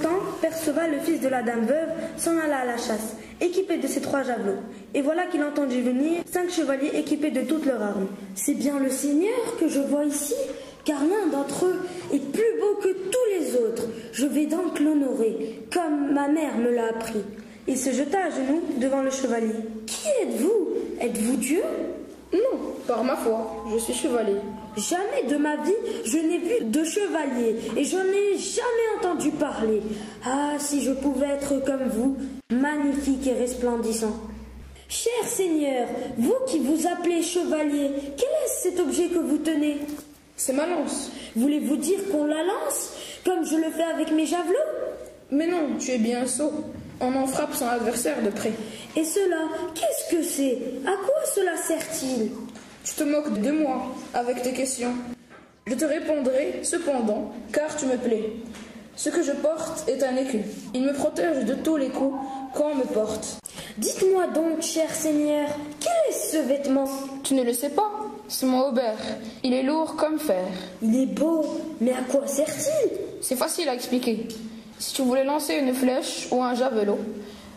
temps, Perceval, le fils de la dame veuve, s'en alla à la chasse, équipé de ses 3 javelots. Et voilà qu'il entendit venir 5 chevaliers équipés de toutes leurs armes. C'est bien le Seigneur que je vois ici, car l'un d'entre eux est plus beau que tous les autres. Je vais donc l'honorer, comme ma mère me l'a appris. Il se jeta à genoux devant le chevalier. Qui êtes-vous? Êtes-vous Dieu? Non, par ma foi, je suis chevalier. Jamais de ma vie je n'ai vu de chevalier et je n'ai jamais entendu parler. Ah, si je pouvais être comme vous, magnifique et resplendissant. Cher Seigneur, vous qui vous appelez chevalier, quel est cet objet que vous tenez? C'est ma lance. Voulez-vous dire qu'on la lance, comme je le fais avec mes javelots? Mais non, tu es bien sot. On en frappe son adversaire de près. Et cela, qu'est-ce que c'est? À quoi cela sert-il? Tu te moques de moi avec tes questions. Je te répondrai cependant, car tu me plais. Ce que je porte est un écu. Il me protège de tous les coups qu'on me porte. Dites-moi donc, cher Seigneur, quel est ce vêtement? Tu ne le sais pas? C'est mon haubert. Il est lourd comme fer. Il est beau, mais à quoi sert-il? C'est facile à expliquer. Si tu voulais lancer une flèche ou un javelot,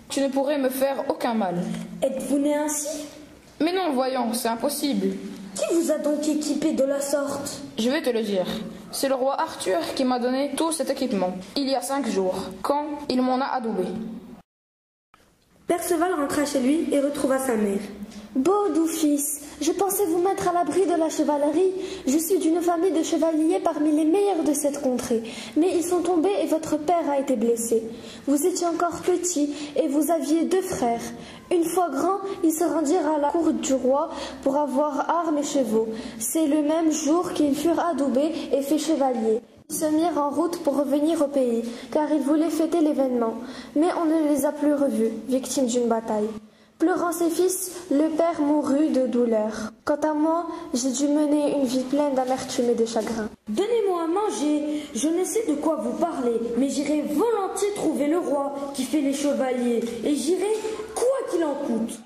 tu ne pourrais me faire aucun mal. Êtes-vous né ainsi? Mais non, voyons, c'est impossible. Qui vous a donc équipé de la sorte? Je vais te le dire. C'est le roi Arthur qui m'a donné tout cet équipement, il y a 5 jours, quand il m'en a adoubé. Perceval rentra chez lui et retrouva sa mère. Beau doux fils, je pensais vous mettre à l'abri de la chevalerie. Je suis d'une famille de chevaliers parmi les meilleurs de cette contrée. Mais ils sont tombés et votre père a été blessé. Vous étiez encore petit et vous aviez 2 frères. Une fois grands, ils se rendirent à la cour du roi pour avoir armes et chevaux. C'est le même jour qu'ils furent adoubés et faits chevaliers. Ils se mirent en route pour revenir au pays, car ils voulaient fêter l'événement. Mais on ne les a plus revus, victimes d'une bataille. Pleurant ses fils, le père mourut de douleur. Quant à moi, j'ai dû mener une vie pleine d'amertume et de chagrin. Donnez-moi à manger, je ne sais de quoi vous parlez, mais j'irai volontiers trouver le roi qui fait les chevaliers, et j'irai quoi qu'il en coûte.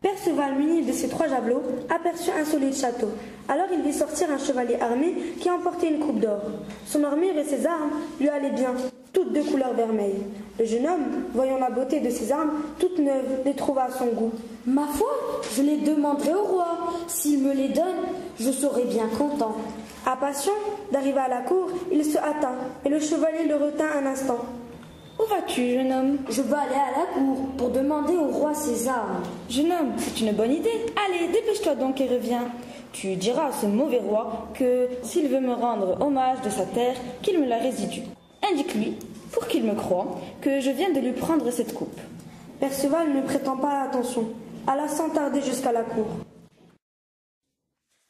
Perceval, muni de ses 3 javelots, aperçut un solide château. Alors il vit sortir un chevalier armé qui emportait une coupe d'or. Son armure et ses armes lui allaient bien, toutes de couleur vermeille. Le jeune homme, voyant la beauté de ses armes, toutes neuves, les trouva à son goût. Ma foi, je les demanderai au roi. S'il me les donne, je serai bien content. Impatient d'arriver à la cour, il se hâta, et le chevalier le retint un instant. Où vas-tu, jeune homme? Je veux aller à la cour pour demander au roi ses armes. Jeune homme, c'est une bonne idée. Allez, dépêche-toi donc et reviens. Tu diras à ce mauvais roi que s'il veut me rendre hommage de sa terre, qu'il me la résidue. Indique-lui, pour qu'il me croie, que je viens de lui prendre cette coupe. Perceval ne prêtant pas attention, alla sans tarder jusqu'à la cour.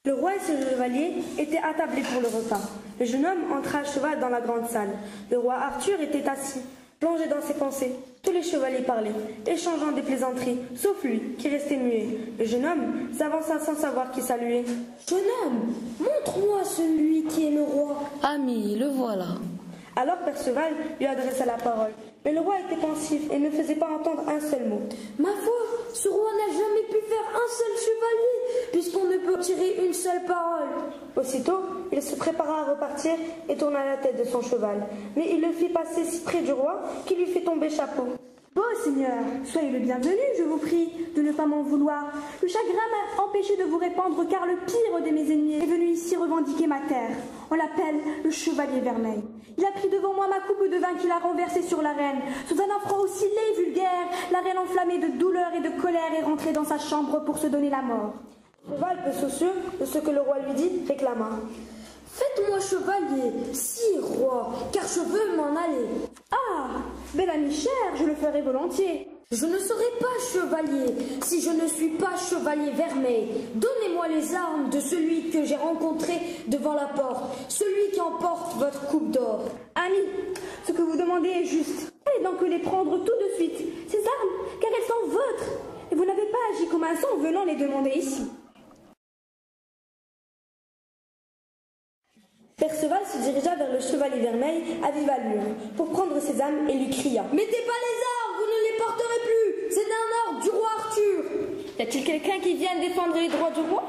Le roi et ses chevaliers étaient attablés pour le repas. Le jeune homme entra à cheval dans la grande salle. Le roi Arthur était assis, plongé dans ses pensées. Tous les chevaliers parlaient, échangeant des plaisanteries, sauf lui, qui restait muet. Le jeune homme s'avança sans savoir qui saluer. « Jeune homme, montre-moi celui qui est le roi. » Ami, le voilà. Alors Perceval lui adressa la parole. Mais le roi était pensif et ne faisait pas entendre un seul mot. « Ma foi, ce roi n'a jamais pu faire un seul chevalier, puisqu'on ne peut tirer une seule parole. » Aussitôt, il se prépara à repartir et tourna la tête de son cheval. Mais il le fit passer si près du roi qu'il lui fit tomber chapeau. « Beau Seigneur, soyez le bienvenu, je vous prie de ne pas m'en vouloir. Le chagrin m'a empêché de vous répondre, car le pire de mes ennemis est venu ici revendiquer ma terre. On l'appelle le Chevalier Vermeil. Il a pris devant moi ma coupe de vin qu'il a renversée sur l'arène. Sous un affront aussi laid et vulgaire, la reine enflammée de douleur et de colère est rentrée dans sa chambre pour se donner la mort. » Le cheval, peu soucieux de ce que le roi lui dit, réclama. « Faites-moi chevalier, si roi, car je veux m'en aller. »« Ah, bel ami cher, je le ferai volontiers. »« Je ne serai pas chevalier si je ne suis pas chevalier Vermeil. Donnez-moi les armes de celui que j'ai rencontré devant la porte, celui qui emporte votre coupe d'or. »« Ami, ce que vous demandez est juste. Allez donc les prendre tout de suite, ces armes, car elles sont vôtres, et vous n'avez pas agi comme un sot en venant les demander ici. » Perceval se dirigea vers le chevalier Vermeil à vive allure pour prendre ses armes et lui cria « Mettez pas les armes, vous ne les porterez plus, c'est un ordre du roi Arthur. » Y a-t-il quelqu'un qui vienne défendre les droits du roi?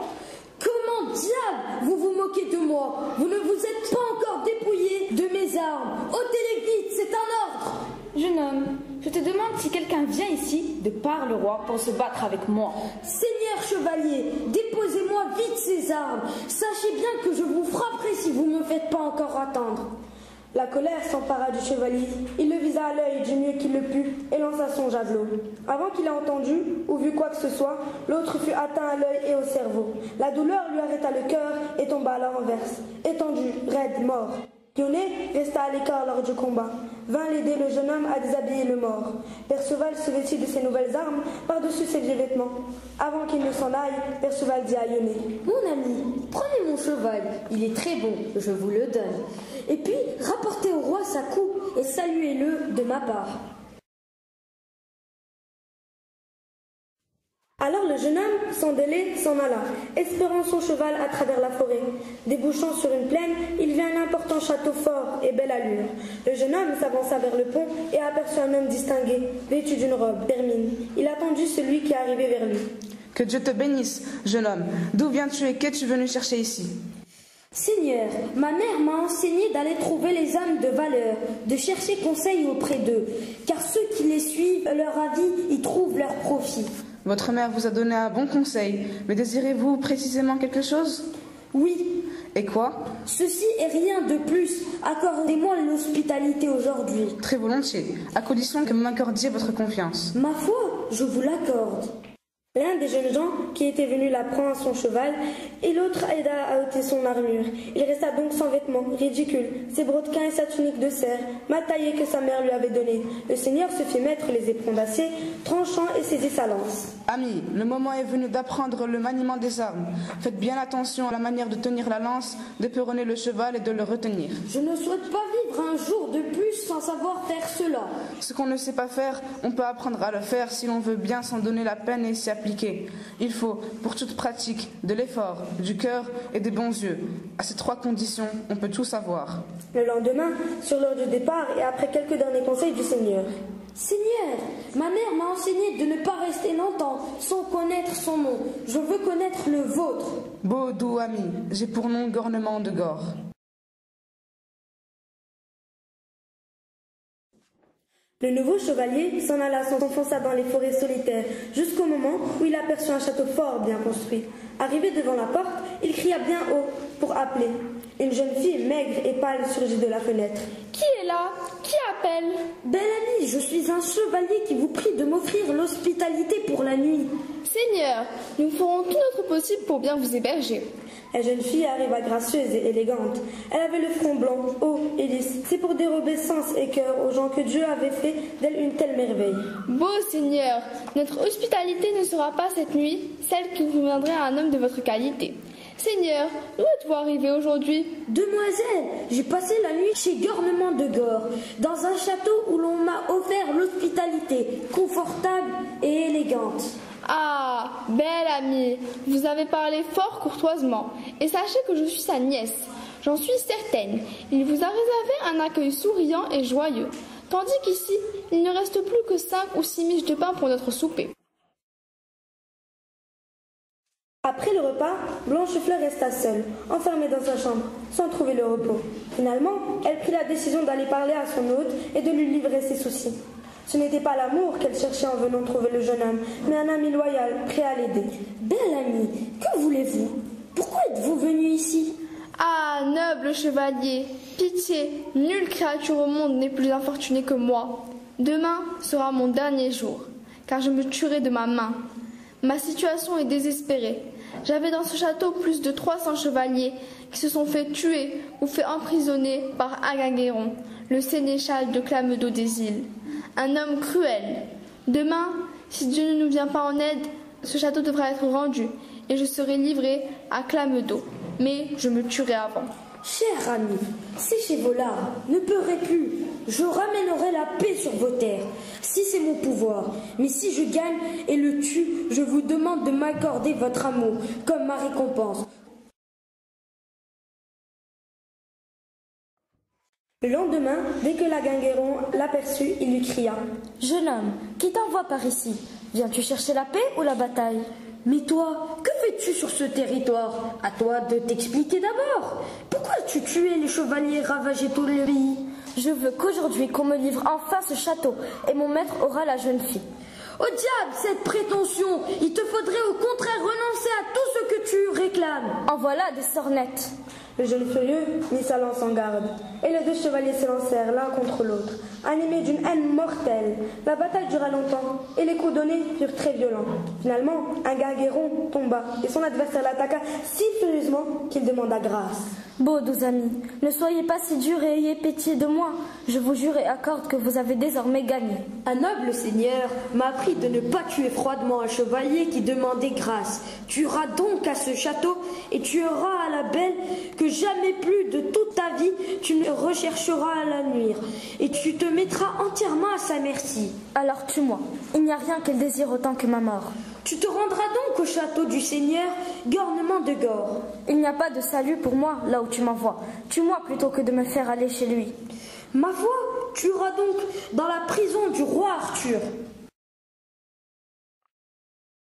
Comment diable vous vous moquez de moi? Vous ne vous êtes pas encore dépouillé les armes. Ôtez-les vite, c'est un ordre. Jeune homme, je te demande si quelqu'un vient ici, de par le roi, pour se battre avec moi. Seigneur chevalier, déposez-moi vite ces armes. Sachez bien que je vous frapperai si vous ne me faites pas encore attendre. La colère s'empara du chevalier. Il le visa à l'œil du mieux qu'il le put et lança son javelot. Avant qu'il ait entendu ou vu quoi que ce soit, l'autre fut atteint à l'œil et au cerveau. La douleur lui arrêta le cœur et tomba à la renverse, étendu, raide, mort. Lyonnais resta à l'écart lors du combat. Vint l'aider le jeune homme à déshabiller le mort. Perceval se vêtit de ses nouvelles armes par-dessus ses vieux vêtements. Avant qu'il ne s'en aille, Perceval dit à Lyonnais: Mon ami, prenez mon cheval, il est très bon, je vous le donne. Et puis, rapportez au roi sa coupe et saluez-le de ma part. Alors le jeune homme, sans délai, s'en alla, espérant son cheval à travers la forêt. Débouchant sur une plaine, il vit un important château fort et belle allure. Le jeune homme s'avança vers le pont et aperçut un homme distingué, vêtu d'une robe d'hermine. Il attendit celui qui arrivait vers lui. Que Dieu te bénisse, jeune homme. D'où viens-tu et qu'es-tu venu chercher ici? Seigneur, ma mère m'a enseigné d'aller trouver les hommes de valeur, de chercher conseil auprès d'eux, car ceux qui les suivent, leur avis, y trouvent leur profit. Votre mère vous a donné un bon conseil, mais désirez-vous précisément quelque chose? Oui. Et quoi? Ceci est rien de plus. Accordez-moi l'hospitalité aujourd'hui. Très volontiers, à condition que vous m'accordiez votre confiance. Ma foi, je vous l'accorde. L'un des jeunes gens qui était venu la prend à son cheval et l'autre aida à ôter son armure. Il resta donc sans vêtements, ridicule, ses brodequins et sa tunique de serre, mal taillée que sa mère lui avait donnée. Le seigneur se fit mettre les éperons d'acier, tranchant et saisit sa lance. Amis, le moment est venu d'apprendre le maniement des armes. Faites bien attention à la manière de tenir la lance, d'éperonner le cheval et de le retenir. Je ne souhaite pas vivre un jour de plus sans savoir faire cela. Ce qu'on ne sait pas faire, on peut apprendre à le faire si l'on veut bien s'en donner la peine et s'y appliquer. Il faut, pour toute pratique, de l'effort, du cœur et des bons yeux. À ces trois conditions, on peut tout savoir. Le lendemain, sur l'heure du départ et après quelques derniers conseils du Seigneur. Seigneur, ma mère m'a enseigné de ne pas rester longtemps sans connaître son nom. Je veux connaître le vôtre. Beau, doux ami, j'ai pour nom Gornement de Gore. Le nouveau chevalier s'en alla, s'enfonça dans les forêts solitaires, jusqu'au moment où il aperçut un château fort bien construit. Arrivé devant la porte, il cria bien haut pour appeler. Une jeune fille maigre et pâle surgit de la fenêtre. Qui est là? Qui appelle? Belle amie, je suis un chevalier qui vous prie de m'offrir l'hospitalité pour la nuit. Seigneur, nous ferons tout notre possible pour bien vous héberger. La jeune fille arriva gracieuse et élégante. Elle avait le front blanc, haut et lisse. C'est pour dérober sens et cœur aux gens que Dieu avait fait d'elle une telle merveille. Beau Seigneur, notre hospitalité ne sera pas cette nuit celle qui conviendrait à un homme de votre qualité. Seigneur, où êtes-vous arrivé aujourd'hui? Demoiselle, j'ai passé la nuit chez Gornement de Gore, dans un château où l'on m'a offert l'hospitalité, confortable et élégante. Ah, belle amie, vous avez parlé fort courtoisement, et sachez que je suis sa nièce. J'en suis certaine, il vous a réservé un accueil souriant et joyeux, tandis qu'ici, il ne reste plus que 5 ou 6 miches de pain pour notre souper. Après le repas, Blanchefleur resta seule, enfermée dans sa chambre, sans trouver le repos. Finalement, elle prit la décision d'aller parler à son hôte et de lui livrer ses soucis. Ce n'était pas l'amour qu'elle cherchait en venant trouver le jeune homme, mais un ami loyal, prêt à l'aider. Belle amie, que voulez-vous? Pourquoi êtes-vous venu ici? Ah, noble chevalier, pitié, nulle créature au monde n'est plus infortunée que moi. Demain sera mon dernier jour, car je me tuerai de ma main. Ma situation est désespérée. J'avais dans ce château plus de 300 chevaliers qui se sont fait tuer ou fait emprisonner par Agangueron, le sénéchal de Clamedo des îles. Un homme cruel. Demain, si Dieu ne nous vient pas en aide, ce château devra être rendu et je serai livré à Clamedo. Mais je me tuerai avant. Cher ami, séchez vos larmes, ne pleurez plus. Je ramènerai la paix sur vos terres, si c'est mon pouvoir. Mais si je gagne et le tue, je vous demande de m'accorder votre amour comme ma récompense. Le lendemain, dès que l'Agangueron l'aperçut, il lui cria: Jeune homme, qui t'envoie par ici? Viens-tu chercher la paix ou la bataille? Mais toi, que fais-tu sur ce territoire? À toi de t'expliquer d'abord. Pourquoi as-tu tué les chevaliers et ravagé tout le pays? Je veux qu'aujourd'hui qu'on me livre enfin ce château et mon maître aura la jeune fille. Au diable, cette prétention! Il te faudrait au contraire renoncer à tout ce que tu réclames. En voilà des sornettes. Le jeune furieux mit sa lance en garde, et les deux chevaliers s'élancèrent l'un contre l'autre, animés d'une haine mortelle. La bataille dura longtemps, et les coups donnés furent très violents. Finalement, un Guinguerron tomba, et son adversaire l'attaqua si furieusement qu'il demanda grâce. Beaux doux amis, ne soyez pas si durs et ayez pitié de moi. Je vous jure et accorde que vous avez désormais gagné. Un noble seigneur m'a appris de ne pas tuer froidement un chevalier qui demandait grâce. Tu iras donc à ce château et tu auras à la belle que jamais plus de toute ta vie tu ne rechercheras à la nuire et tu te mettras entièrement à sa merci. Alors tue-moi, il n'y a rien qu'elle désire autant que ma mort. Tu te rendras donc au château du seigneur Gornement de Gore. Il n'y a pas de salut pour moi là où tu m'envoies. Tue-moi plutôt que de me faire aller chez lui. Ma foi, tu iras donc dans la prison du roi Arthur.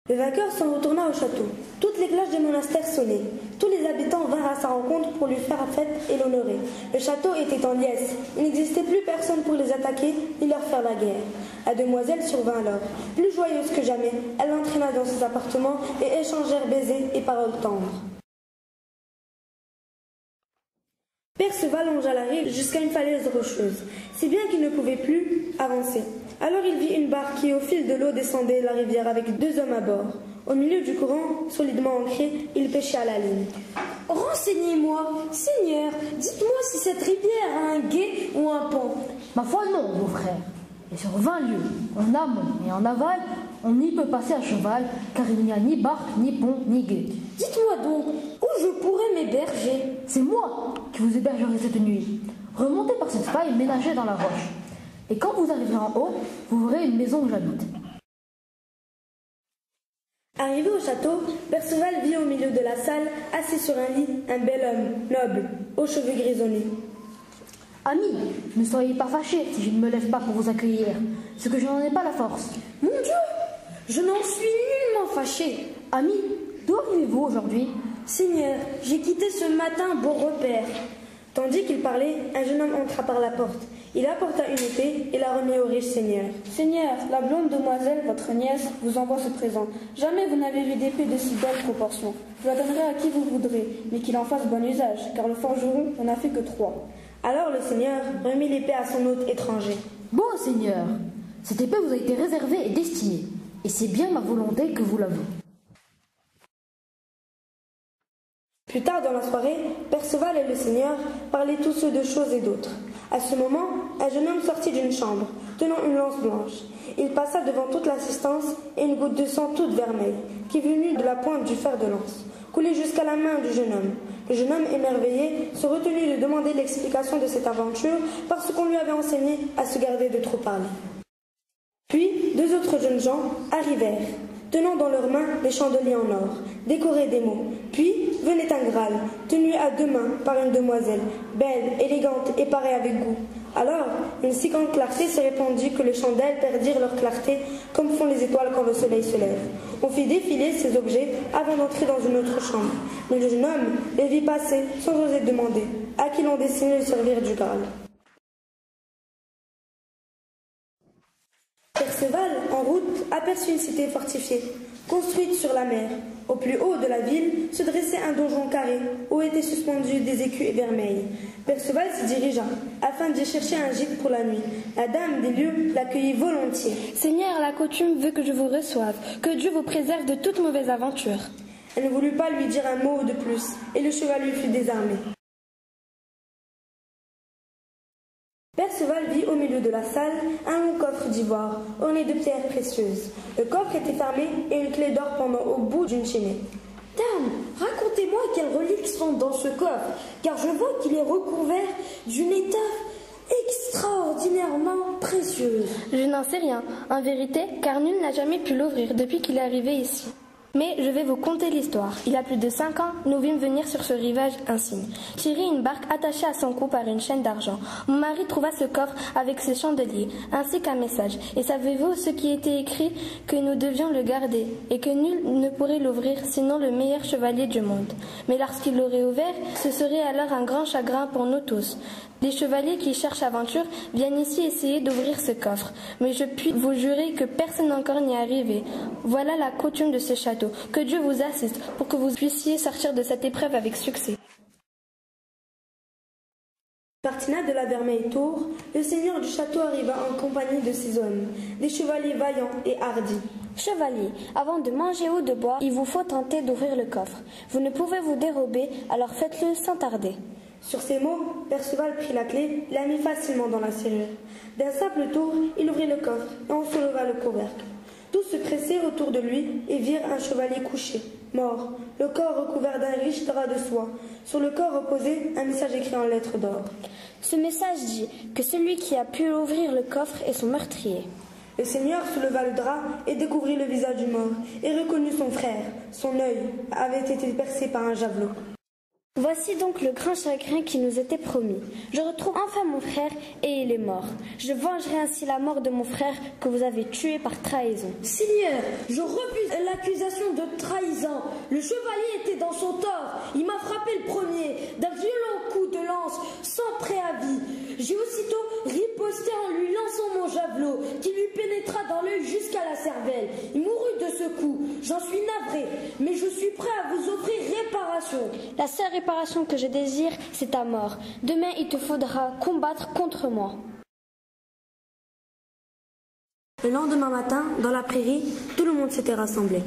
Le vainqueur s'en retourna au château. Toutes les cloches des monastères sonnaient. Tous les habitants vinrent à sa rencontre pour lui faire fête et l'honorer. Le château était en liesse. Il n'existait plus personne pour les attaquer ni leur faire la guerre. La demoiselle survint alors. Plus joyeuse que jamais, elle l'entraîna dans ses appartements et échangèrent baisers et paroles tendres. Perceval longea la rive jusqu'à une falaise rocheuse, si bien qu'il ne pouvait plus avancer. Alors il vit une barque qui, au fil de l'eau, descendait la rivière avec deux hommes à bord. Au milieu du courant, solidement ancré, il pêchait à la ligne. « Renseignez-moi, Seigneur, dites-moi si cette rivière a un gué ou un pont. » Ma foi, non, beau frère. Et sur 20 lieues, en amont et en aval, on n'y peut passer à cheval, car il n'y a ni barque, ni pont, ni gué. Dites-moi donc, où je pourrais m'héberger? C'est moi qui vous hébergerai cette nuit. Remontez par cette faille ménagée dans la roche. Et quand vous arriverez en haut, vous verrez une maison où j'habite. Arrivé au château, Perceval vit au milieu de la salle, assis sur un lit, un bel homme, noble, aux cheveux grisonnés. Amis, ne soyez pas fâchés si je ne me lève pas pour vous accueillir, c'est que je n'en ai pas la force. Mon Dieu, je n'en suis nullement fâché. Amis, d'où arrivez-vous aujourd'hui? Seigneur, j'ai quitté ce matin Beaurepaire. Tandis qu'il parlait, un jeune homme entra par la porte. Il apporta une épée et la remit au riche seigneur. Seigneur, la blonde demoiselle, votre nièce, vous envoie ce présent. Jamais vous n'avez vu d'épée de si belle proportion. Je la donnerai à qui vous voudrez, mais qu'il en fasse bon usage, car le forgeron n'en a fait que 3. Alors le seigneur remit l'épée à son hôte étranger. Bon, seigneur, cette épée vous a été réservée et destinée, et c'est bien ma volonté que vous l'avez. Plus tard dans la soirée, Perceval et le seigneur parlaient tous ceux de choses et d'autres. À ce moment, un jeune homme sortit d'une chambre, tenant une lance blanche. Il passa devant toute l'assistance et une goutte de sang toute vermeille, qui venue de la pointe du fer de lance, coulait jusqu'à la main du jeune homme. Le jeune homme, émerveillé, se retenut de demander l'explication de cette aventure parce qu'on lui avait enseigné à se garder de trop parler. Puis, deux autres jeunes gens arrivèrent, tenant dans leurs mains des chandeliers en or, décorés d'émaux. Puis venait un Graal, tenu à deux mains par une demoiselle, belle, élégante et parée avec goût. Alors, une si grande clarté se répandit que les chandelles perdirent leur clarté, comme font les étoiles quand le soleil se lève. On fit défiler ces objets avant d'entrer dans une autre chambre. Mais le jeune homme les vit passer sans oser demander à qui l'on destinait de servir du Graal. Perceval, en route, aperçut une cité fortifiée, construite sur la mer. Au plus haut de la ville se dressait un donjon carré où étaient suspendus des écus vermeils. Perceval s'y dirigea afin d'y chercher un gîte pour la nuit. La dame des lieux l'accueillit volontiers. Seigneur, la coutume veut que je vous reçoive, que Dieu vous préserve de toute mauvaise aventure. Elle ne voulut pas lui dire un mot de plus, et le chevalier fut désarmé. Perceval vit au milieu de la salle un long coffre d'ivoire, orné de pierres précieuses. Le coffre était fermé et une clé d'or pendant au bout d'une chaînée. Dame, racontez-moi quelles reliques sont dans ce coffre, car je vois qu'il est recouvert d'une étoffe extraordinairement précieuse. Je n'en sais rien, en vérité, car nul n'a jamais pu l'ouvrir depuis qu'il est arrivé ici. Mais je vais vous conter l'histoire. Il y a plus de 5 ans, nous vîmes venir sur ce rivage insigne, tirer une barque attachée à son cou par une chaîne d'argent. Mon mari trouva ce coffre avec ses chandeliers, ainsi qu'un message. Et savez-vous ce qui était écrit? Que nous devions le garder, et que nul ne pourrait l'ouvrir, sinon le meilleur chevalier du monde. Mais lorsqu'il l'aurait ouvert, ce serait alors un grand chagrin pour nous tous. Les chevaliers qui cherchent aventure viennent ici essayer d'ouvrir ce coffre. Mais je puis vous jurer que personne encore n'y est arrivé. Voilà la coutume de ce château. Que Dieu vous assiste pour que vous puissiez sortir de cette épreuve avec succès. Partina de la Vermeille-Tour, le seigneur du château arriva en compagnie de ses hommes, des chevaliers vaillants et hardis. Chevalier, avant de manger ou de boire, il vous faut tenter d'ouvrir le coffre. Vous ne pouvez vous dérober, alors faites-le sans tarder. Sur ces mots, Perceval prit la clé et la mit facilement dans la serrure. D'un simple tour, il ouvrit le coffre et en souleva le couvercle. Tous se pressèrent autour de lui et virent un chevalier couché, mort, le corps recouvert d'un riche drap de soie. Sur le corps reposait un message écrit en lettres d'or. Ce message dit que celui qui a pu ouvrir le coffre est son meurtrier. Le seigneur souleva le drap et découvrit le visage du mort et reconnut son frère. Son œil avait été percé par un javelot. Voici donc le grand chagrin qui nous était promis. Je retrouve enfin mon frère et il est mort. Je vengerai ainsi la mort de mon frère que vous avez tué par trahison. Seigneur, je refuse l'accusation de trahison. Le chevalier était dans son tort. Il m'a frappé le premier d'un violent coup de lance sans préavis. J'ai aussitôt riposté en lui lançant mon javelot qui lui pénétra dans l'œil jusqu'à la cervelle. Il mourut de ce coup. J'en suis navré, mais je suis prêt à vous offrir réparation. La seule réparation que je désire, c'est ta mort. Demain, il te faudra combattre contre moi. Le lendemain matin, dans la prairie, tout le monde s'était rassemblé.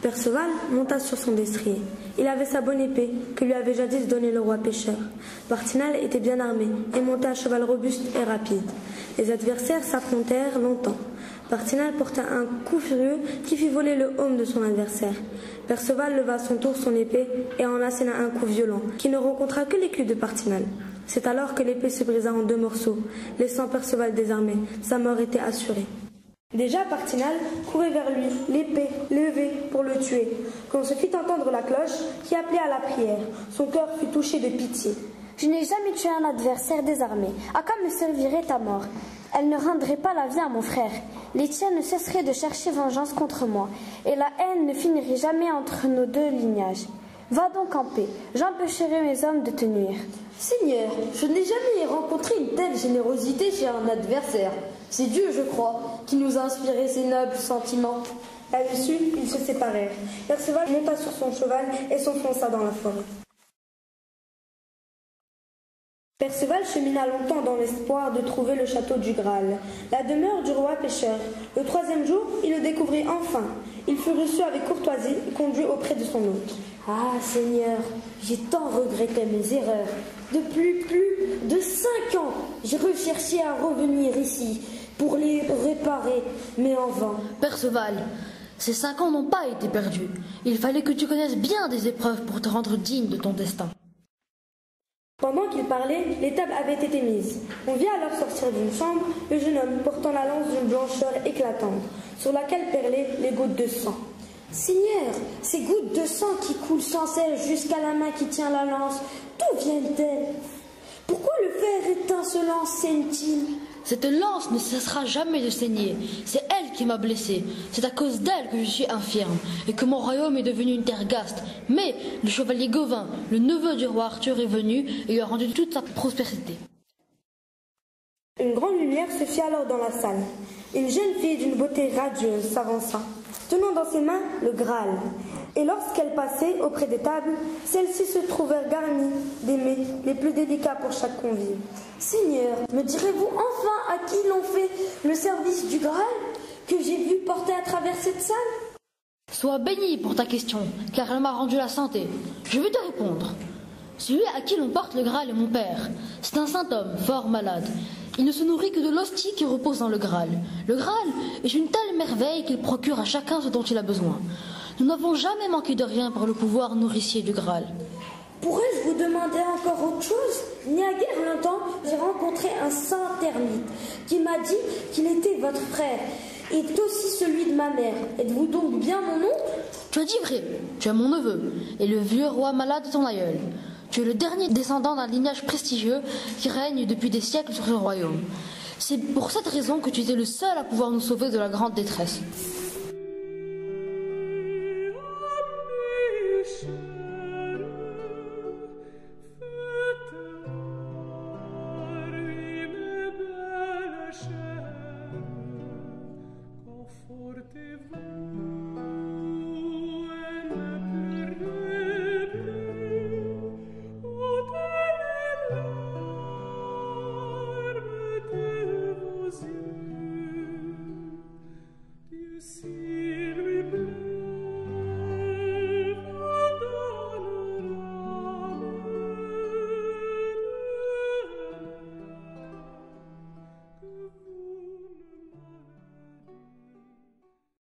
Perceval monta sur son destrier. Il avait sa bonne épée que lui avait jadis donnée le roi pêcheur. Partinal était bien armé et montait à cheval robuste et rapide. Les adversaires s'affrontèrent longtemps. Partinal porta un coup furieux qui fit voler le aume de son adversaire. Perceval leva à son tour son épée et en asséna un coup violent qui ne rencontra que l'écu de Partinal. C'est alors que l'épée se brisa en 2 morceaux, laissant Perceval désarmé. Sa mort était assurée. Déjà Partinal courait vers lui, l'épée levée pour le tuer, quand on se fit entendre la cloche qui appelait à la prière. Son cœur fut touché de pitié. Je n'ai jamais tué un adversaire désarmé. À quoi me servirait ta mort? Elle ne rendrait pas la vie à mon frère. Les tiens ne cesseraient de chercher vengeance contre moi, et la haine ne finirait jamais entre nos 2 lignages. Va donc en paix, j'empêcherai mes hommes de te nuire. Seigneur, je n'ai jamais rencontré une telle générosité chez un adversaire. C'est Dieu, je crois, qui nous a inspiré ces nobles sentiments. Là-dessus, ils se séparèrent. Perceval monta sur son cheval et s'enfonça dans la forêt. Perceval chemina longtemps dans l'espoir de trouver le château du Graal, la demeure du roi pêcheur. Le 3e jour, il le découvrit enfin. Il fut reçu avec courtoisie et conduit auprès de son hôte. Ah, Seigneur, j'ai tant regretté mes erreurs. Depuis plus de 5 ans, j'ai recherché à revenir ici pour les réparer, mais en vain. Perceval, ces 5 ans n'ont pas été perdus. Il fallait que tu connaisses bien des épreuves pour te rendre digne de ton destin. Pendant qu'il parlait, les tables avaient été mises. On vit alors sortir d'une chambre le jeune homme portant la lance d'une blancheur éclatante, sur laquelle perlaient les gouttes de sang. Seigneur, ces gouttes de sang qui coulent sans cesse jusqu'à la main qui tient la lance, d'où viennent-elles? Pourquoi le fer étincelant saigne-t-il? Cette lance ne cessera jamais de saigner. C'est elle qui m'a blessé. C'est à cause d'elle que je suis infirme et que mon royaume est devenu une terre gaste. Mais le chevalier Gauvin, le neveu du roi Arthur, est venu et lui a rendu toute sa prospérité. Une grande lumière se fit alors dans la salle. Une jeune fille d'une beauté radieuse s'avança, tenant dans ses mains le Graal. Et lorsqu'elle passait auprès des tables, celles-ci se trouvèrent garnies des mets les plus délicats pour chaque convive. Seigneur, me direz-vous enfin à qui l'on fait le service du Graal que j'ai vu porter à travers cette salle? Sois béni pour ta question, car elle m'a rendu la santé. Je vais te répondre. Celui à qui l'on porte le Graal est mon père. C'est un saint homme, fort malade. Il ne se nourrit que de l'hostie qui repose dans le Graal. Le Graal est une telle merveille qu'il procure à chacun ce dont il a besoin. Nous n'avons jamais manqué de rien pour le pouvoir nourricier du Graal. Pourrais-je vous demander encore autre chose? Il n'y a guère longtemps, j'ai rencontré un saint ermite qui m'a dit qu'il était votre frère et aussi celui de ma mère. Êtes-vous donc bien mon oncle? Tu as dit vrai, tu es mon neveu, et le vieux roi malade de ton aïeul. Tu es le dernier descendant d'un lignage prestigieux qui règne depuis des siècles sur ce royaume. C'est pour cette raison que tu étais le seul à pouvoir nous sauver de la grande détresse.